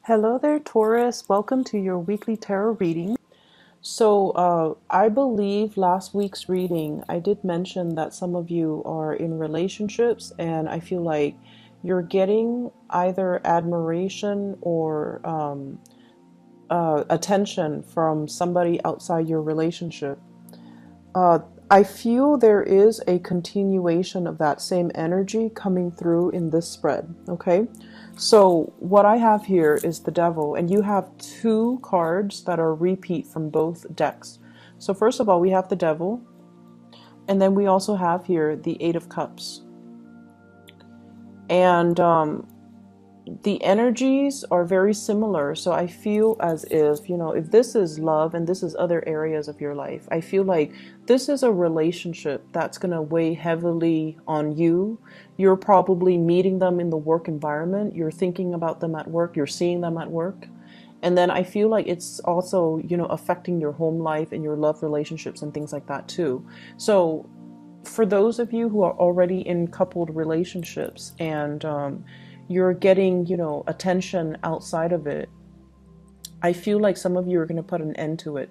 Hello there, Taurus. Welcome to your weekly tarot reading. I believe last week's reading, I did mention that some of you are in relationships, and I feel like you're getting either admiration or attention from somebody outside your relationship. Uh, I feel there is a continuation of that same energy coming through in this spread, okay? So what I have here is the Devil, and you have two cards that are repeat from both decks. So first of all, we have the Devil, and then we also have here the Eight of Cups. And the energies are very similar. So I feel as if, if this is love and this is other areas of your life, I feel like this is a relationship that's going to weigh heavily on you. You're probably meeting them in the work environment. You're thinking about them at work. You're seeing them at work. And then I feel like it's also, affecting your home life and your love relationships and things like that too. So for those of you who are already in coupled relationships and, you're getting, attention outside of it, I feel like some of you are going to put an end to it.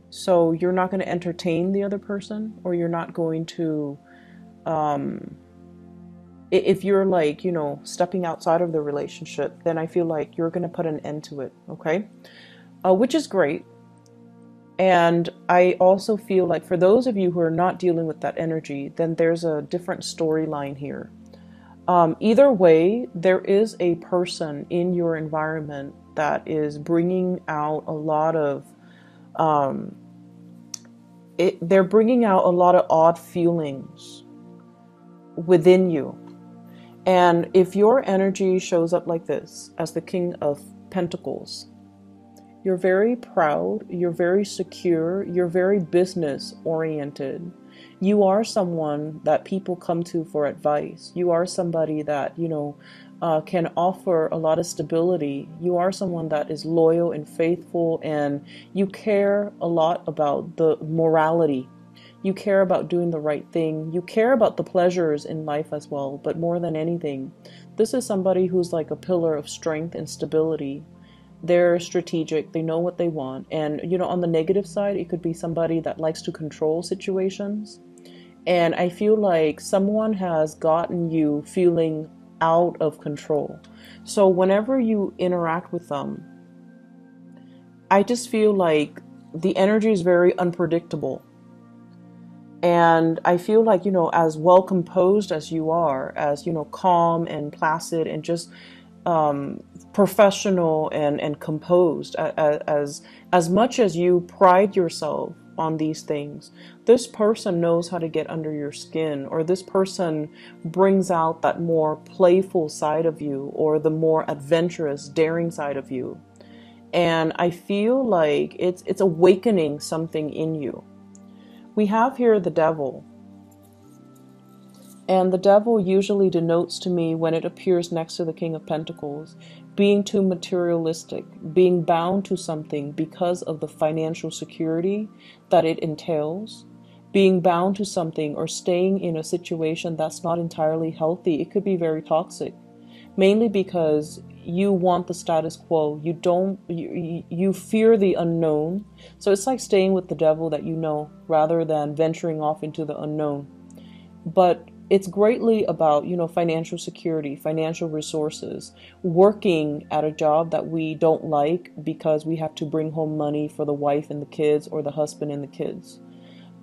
So you're not going to entertain the other person, or you're not going to, if you're like, stepping outside of the relationship, then I feel like you're going to put an end to it, okay? Which is great. And I also feel like for those of you who are not dealing with that energy, then there's a different storyline here. Either way, there is a person in your environment that is bringing out a lot of, they're bringing out a lot of odd feelings within you. And if your energy shows up like this, as the King of Pentacles, you're very proud, you're very secure, you're very business oriented. You are someone that people come to for advice. You are somebody that, can offer a lot of stability. You are someone that is loyal and faithful, and you care a lot about the morality. You care about doing the right thing. You care about the pleasures in life as well. But more than anything, this is somebody who's like a pillar of strength and stability. They're strategic, they know what they want. And, on the negative side, it could be somebody that likes to control situations. And I feel like someone has gotten you feeling out of control. So whenever you interact with them, I just feel like the energy is very unpredictable. And I feel like, as well composed as you are, as, calm and placid and just professional and composed, as much as you pride yourself on these things, this person knows how to get under your skin, or this person brings out that more playful side of you, or the more adventurous, daring side of you. And I feel like it's awakening something in you. We have here the Devil. And the Devil usually denotes to me, when it appears next to the King of Pentacles, being too materialistic, being bound to something because of the financial security that it entails, being bound to something or staying in a situation that's not entirely healthy. It could be very toxic, mainly because you want the status quo. You fear the unknown. So it's like staying with the devil that you know, rather than venturing off into the unknown. But it's greatly about, financial security, financial resources, working at a job that we don't like because we have to bring home money for the wife and the kids, or the husband and the kids.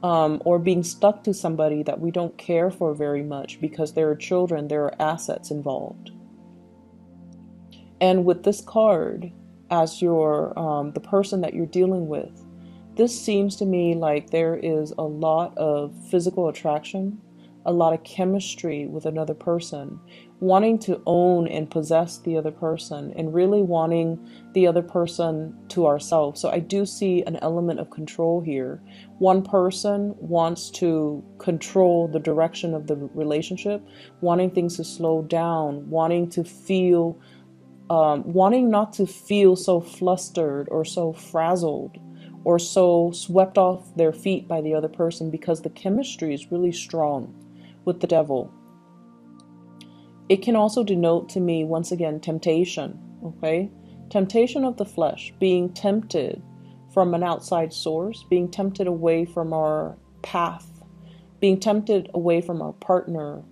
Or being stuck to somebody that we don't care for very much because there are children, there are assets involved. And with this card, as your the person that you're dealing with, this seems to me like there is a lot of physical attraction, a lot of chemistry with another person, wanting to own and possess the other person, and really wanting the other person to ourselves. So I do see an element of control here. One person wants to control the direction of the relationship, wanting things to slow down, wanting to feel, wanting not to feel so flustered or so frazzled or so swept off their feet by the other person, because the chemistry is really strong with the Devil. It can also denote to me, once again, temptation, okay? Temptation of the flesh, being tempted from an outside source, being tempted away from our path, being tempted away from our partner,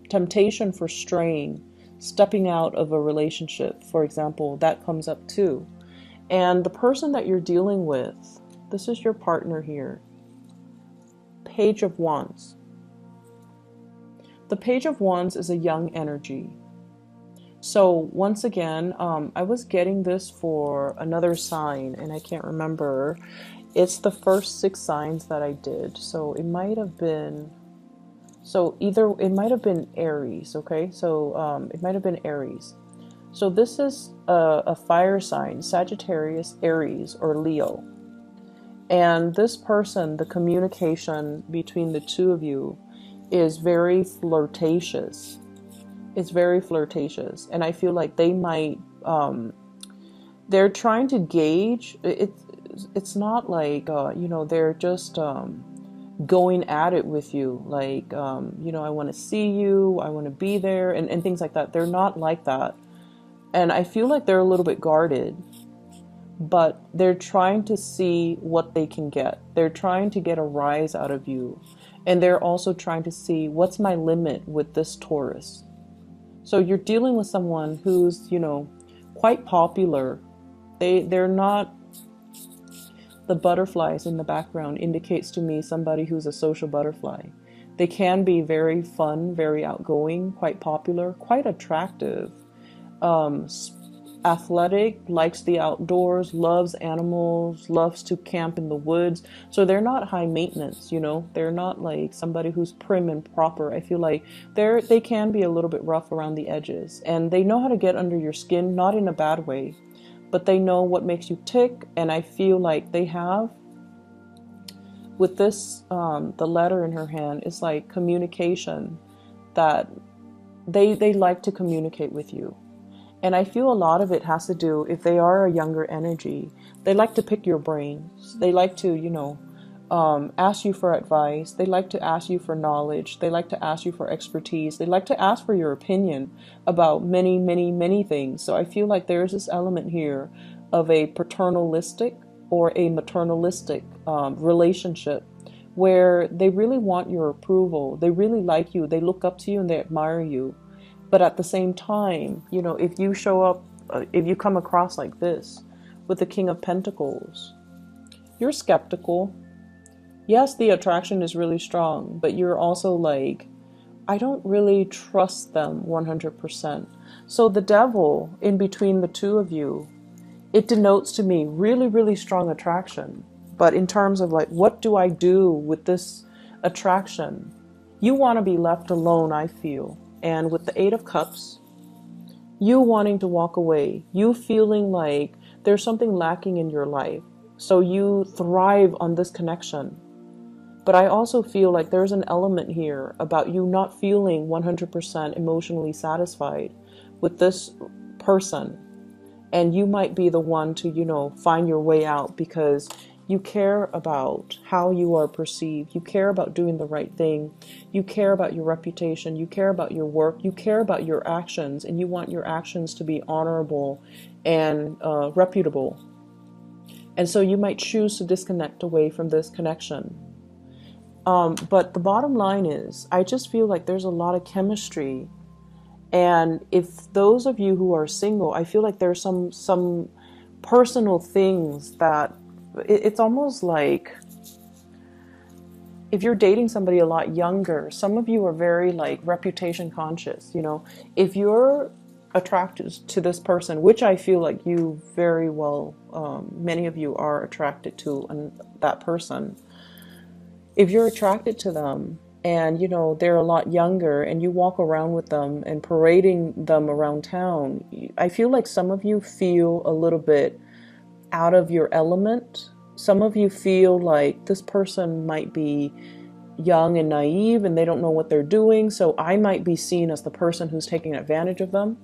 temptation for straying, stepping out of a relationship, for example, that comes up too. And the person that you're dealing with, this is your partner here. Page of Wands. The Page of Wands is a young energy. So once again, I was getting this for another sign, and I can't remember. It's the first 6 signs that I did. So it might have been, it might have been Aries, okay? So it might have been Aries. So this is a fire sign, Sagittarius, Aries, or Leo. And this person, the communication between the two of you is very flirtatious. It's very flirtatious. And I feel like they might, they're trying to gauge, it's not like, they're just going at it with you. Like, I want to see you, I want to be there, and things like that. They're not like that. And I feel like they're a little bit guarded, but they're trying to see what they can get. They're trying to get a rise out of you. And they're also trying to see, what's my limit with this Taurus? So you're dealing with someone who's, quite popular. They're not, the butterflies in the background indicates to me somebody who's a social butterfly. They can be very fun, very outgoing, quite popular, quite attractive. Athletic, likes the outdoors, loves animals, loves to camp in the woods. So they're not high maintenance, they're not like somebody who's prim and proper. I feel like they can be a little bit rough around the edges, and they know how to get under your skin, not in a bad way, but they know what makes you tick. And I feel like they have, with this, the letter in her hand is like communication, that they like to communicate with you. And I feel a lot of it has to do, if they are a younger energy, they like to pick your brains. They like to, ask you for advice. They like to ask you for knowledge. They like to ask you for expertise. They like to ask for your opinion about many, many, many things. So I feel like there's this element here of a paternalistic or a maternalistic relationship, where they really want your approval. They really like you. They look up to you and they admire you. But at the same time, if you show up, if you come across like this with the King of Pentacles, you're skeptical. Yes, the attraction is really strong, but you're also like, I don't really trust them 100%. So the Devil in between the two of you, it denotes to me really, really strong attraction. But in terms of like, what do I do with this attraction? You want to be left alone, I feel. And with the 8 of Cups, you wanting to walk away, you feeling like there's something lacking in your life. So you thrive on this connection. But I also feel like there's an element here about you not feeling 100% emotionally satisfied with this person. And you might be the one to, find your way out, because you care about how you are perceived. You care about doing the right thing. You care about your reputation. You care about your work. You care about your actions, and you want your actions to be honorable and reputable. And so you might choose to disconnect away from this connection. But the bottom line is, I just feel like there's a lot of chemistry. And if those of you who are single, I feel like there's some personal things that, it's almost like if you're dating somebody a lot younger, some of you are very like reputation conscious. If you're attracted to this person, which I feel like you very well, many of you are attracted to that person. If you're attracted to them and, they're a lot younger, and you walk around with them and parading them around town, I feel like some of you feel a little bit out of your element. Some of you feel like this person might be young and naive and they don't know what they're doing. So I might be seen as the person who's taking advantage of them.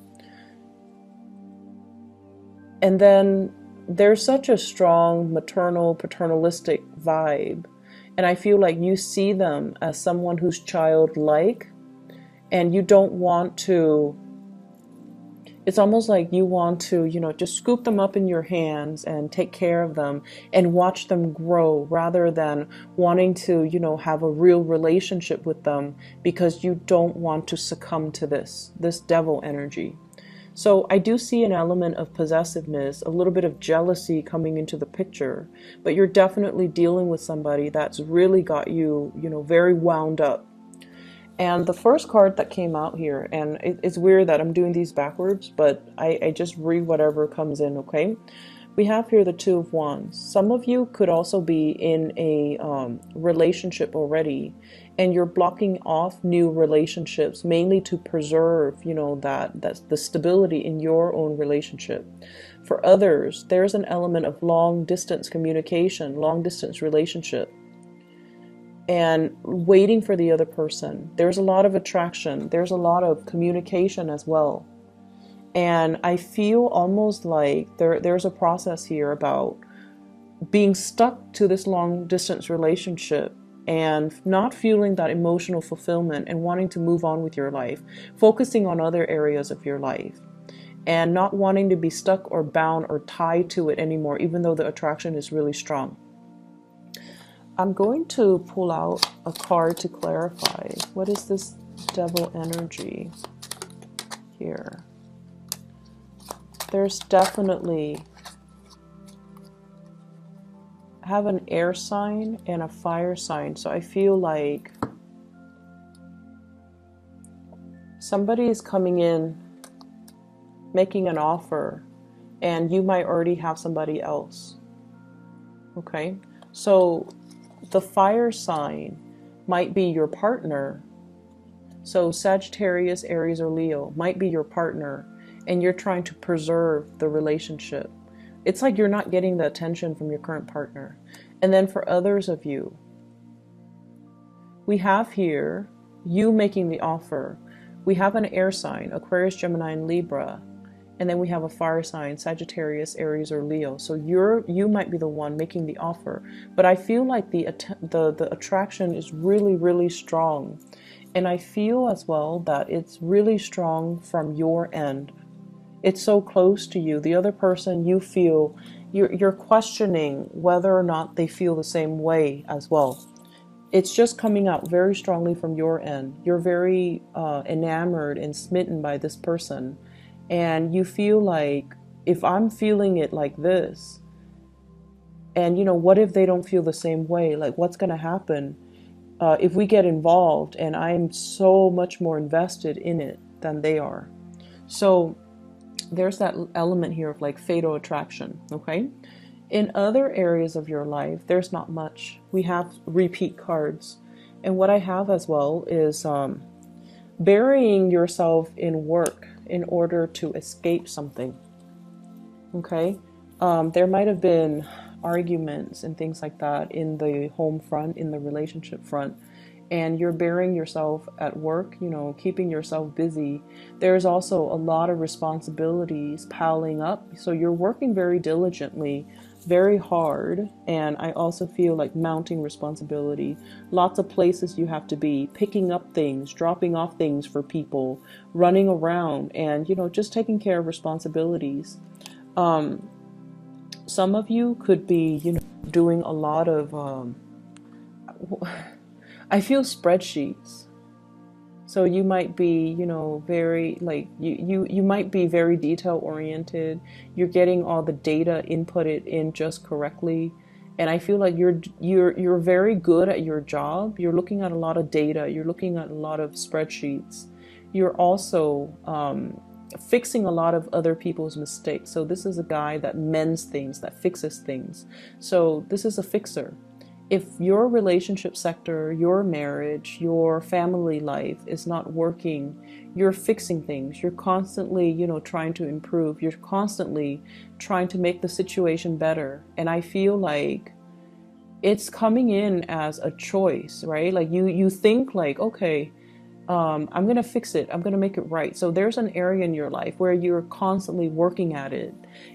And then there's such a strong maternal, paternalistic vibe. And I feel like you see them as someone who's childlike, and you don't want to It's almost like you want to, just scoop them up in your hands and take care of them and watch them grow rather than wanting to, have a real relationship with them because you don't want to succumb to this devil energy. So I do see an element of possessiveness, a little bit of jealousy coming into the picture, but you're definitely dealing with somebody that's really got you, very wound up. And the first card that came out here, and it's weird that I'm doing these backwards, but I just read whatever comes in, okay? We have here the Two of Wands. Some of you could also be in a relationship already, and you're blocking off new relationships, mainly to preserve, that's the stability in your own relationship. For others, there's an element of long distance communication, long distance relationship, and waiting for the other person. There's a lot of attraction. There's a lot of communication as well. And I feel almost like there's a process here about being stuck to this long distance relationship and not feeling that emotional fulfillment and wanting to move on with your life, focusing on other areas of your life and not wanting to be stuck or bound or tied to it anymore, even though the attraction is really strong. I'm going to pull out a card to clarify. What is this devil energy here? There's definitely have an air sign and a fire sign. So I feel like somebody is coming in, making an offer, and you might already have somebody else. Okay, so the fire sign might be your partner. So Sagittarius, Aries, or Leo might be your partner, and you're trying to preserve the relationship. It's like you're not getting the attention from your current partner. And then for others of you, we have here you making the offer. We have an air sign, Aquarius, Gemini, and Libra. And then we have a fire sign, Sagittarius, Aries, or Leo. So you might be the one making the offer. But I feel like the attraction is really, really strong. And I feel as well that it's really strong from your end. It's so close to you. The other person, you feel, you're questioning whether or not they feel the same way as well. It's just coming out very strongly from your end. You're very enamored and smitten by this person. And you feel like, if I'm feeling it like this, and what if they don't feel the same way? Like, what's going to happen if we get involved and I'm so much more invested in it than they are? So there's that element here of like fatal attraction, okay? In other areas of your life, there's not much. We have repeat cards. And what I have as well is burying yourself in work in order to escape something, okay? There might have been arguments and things like that in the home front, in the relationship front, and you're burying yourself at work, keeping yourself busy. There's also a lot of responsibilities piling up, so you're working very diligently, very hard, and I also feel like mounting responsibility. Lots of places you have to be, picking up things, dropping off things for people, running around, and just taking care of responsibilities. Some of you could be, doing a lot of I feel spreadsheets. So you might be, very like you might be very detail oriented. You're getting all the data inputted in just correctly, and I feel like you're very good at your job. You're looking at a lot of data. You're looking at a lot of spreadsheets. You're also fixing a lot of other people's mistakes. So this is a guy that mends things, that fixes things. So this is a fixer. If your relationship sector, your marriage, your family life is not working, you're fixing things. You're constantly, trying to improve. You're constantly trying to make the situation better. And I feel like it's coming in as a choice, right? Like you think like, okay, I'm going to fix it. I'm going to make it right. So there's an area in your life where you're constantly working at it.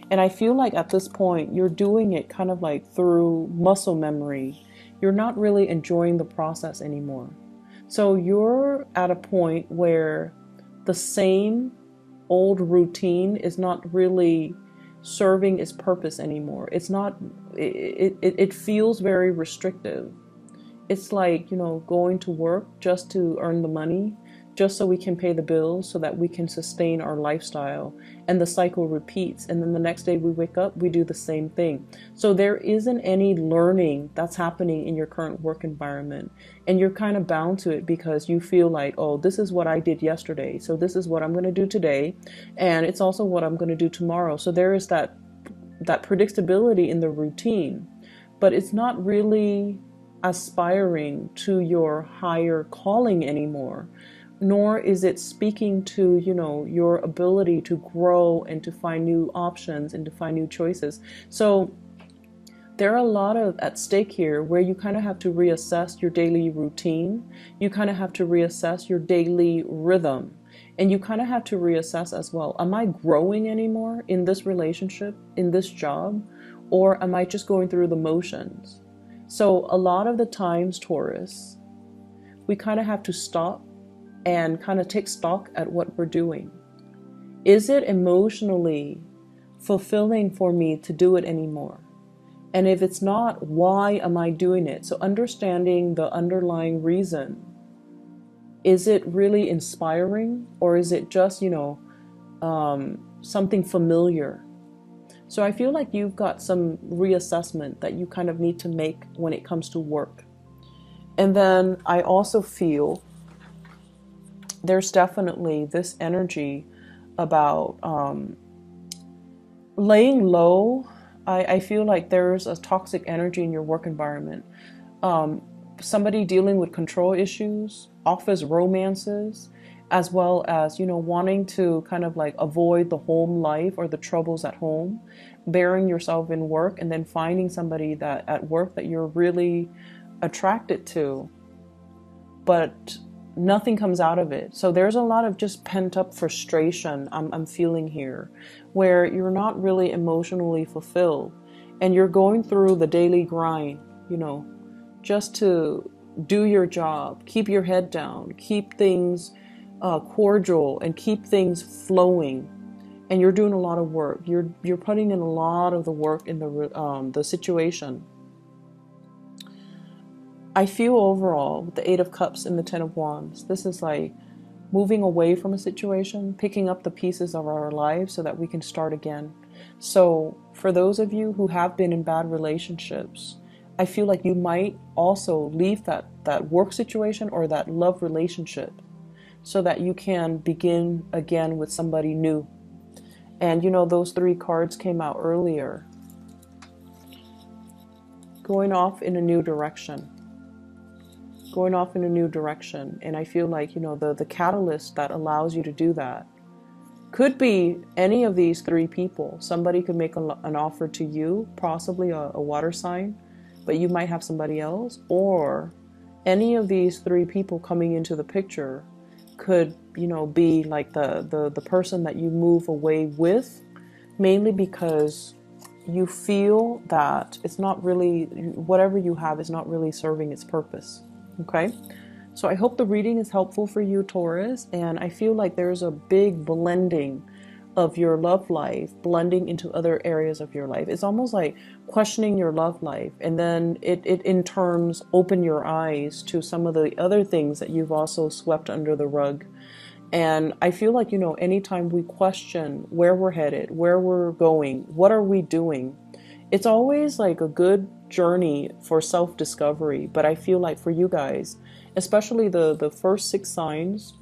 And I feel like at this point, you're doing it kind of like through muscle memory. You're not really enjoying the process anymore. So you're at a point where the same old routine is not really serving its purpose anymore. It's not, it feels very restrictive. It's like, going to work just to earn the money, just so we can pay the bills, so that we can sustain our lifestyle. And the cycle repeats. And then the next day we wake up, we do the same thing. So there isn't any learning that's happening in your current work environment. And you're kind of bound to it because you feel like, oh, this is what I did yesterday, so this is what I'm going to do today. And it's also what I'm going to do tomorrow. So there is that predictability in the routine, but it's not really aspiring to your higher calling anymore, nor is it speaking to, your ability to grow and to find new options and to find new choices. So there are a lot at stake here where you kind of have to reassess your daily routine. You kind of have to reassess your daily rhythm. And you kind of have to reassess as well, am I growing anymore in this relationship, in this job, or am I just going through the motions? So a lot of the times, Taurus, we kind of have to stop and kind of take stock at what we're doing. Is it emotionally fulfilling for me to do it anymore? And if it's not, why am I doing it? So understanding the underlying reason. Is it really inspiring, or is it just, something familiar? So I feel like you've got some reassessment that you kind of need to make when it comes to work. And then I also feel there's definitely this energy about laying low. I feel like there's a toxic energy in your work environment. Somebody dealing with control issues, office romances, as well as, wanting to kind of like avoid the home life or the troubles at home, burying yourself in work, and then finding somebody that at work that you're really attracted to, but nothing comes out of it. So there's a lot of just pent up frustration I'm feeling here, where you're not really emotionally fulfilled and you're going through the daily grind, just to do your job, keep your head down, keep things cordial, and keep things flowing. And you're doing a lot of work. You're putting in a lot of the work in the situation. I feel overall with the 8 of Cups and the 10 of Wands, this is like moving away from a situation, picking up the pieces of our lives so that we can start again. So for those of you who have been in bad relationships, I feel like you might also leave that work situation or that love relationship so that you can begin again with somebody new. And those 3 cards came out earlier. Going off in a new direction. Going off in a new direction. And I feel like, the catalyst that allows you to do that could be any of these 3 people. Somebody could make an offer to you, possibly a water sign, but you might have somebody else. Or any of these 3 people coming into the picture could, be like the person that you move away with, mainly because you feel that it's not really, whatever you have is not really serving its purpose. Okay, so I hope the reading is helpful for you, Taurus, and I feel like there's a big blending of your love life, blending into other areas of your life. It's almost like questioning your love life, and then it in turns open your eyes to some of the other things that you've also swept under the rug. And I feel like, anytime we question where we're headed, where we're going, what are we doing, it's always like a good journey for self-discovery. But I feel like for you guys, especially the first 6 signs,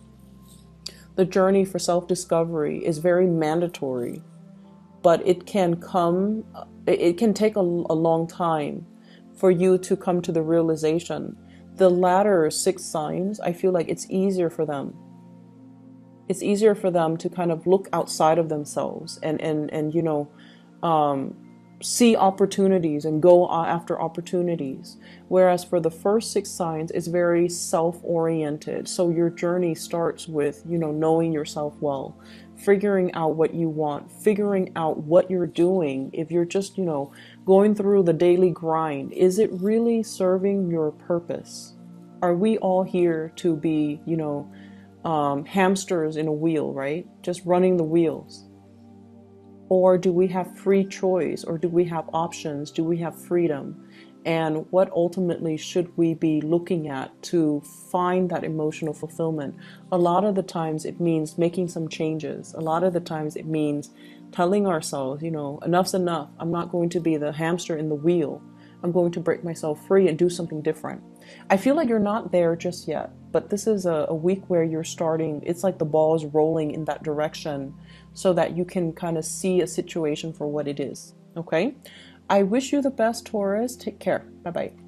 the journey for self-discovery is very mandatory, but it can take a long time for you to come to the realization. The latter 6 signs, I feel like it's easier for them. It's easier for them to kind of look outside of themselves and see opportunities and go after opportunities. Whereas for the first 6 signs, it's very self-oriented. So your journey starts with, knowing yourself well, figuring out what you want, figuring out what you're doing. If you're just, going through the daily grind, is it really serving your purpose? Are we all here to be, hamsters in a wheel, right? Just running the wheels. Or do we have free choice? Or do we have options? Do we have freedom? And what ultimately should we be looking at to find that emotional fulfillment? A lot of the times it means making some changes. A lot of the times it means telling ourselves, you know, enough's enough. I'm not going to be the hamster in the wheel. I'm going to break myself free and do something different. I feel like you're not there just yet, but this is a week where you're starting. It's like the ball is rolling in that direction so that you can kind of see a situation for what it is. Okay? I wish you the best, Taurus. Take care. Bye-bye.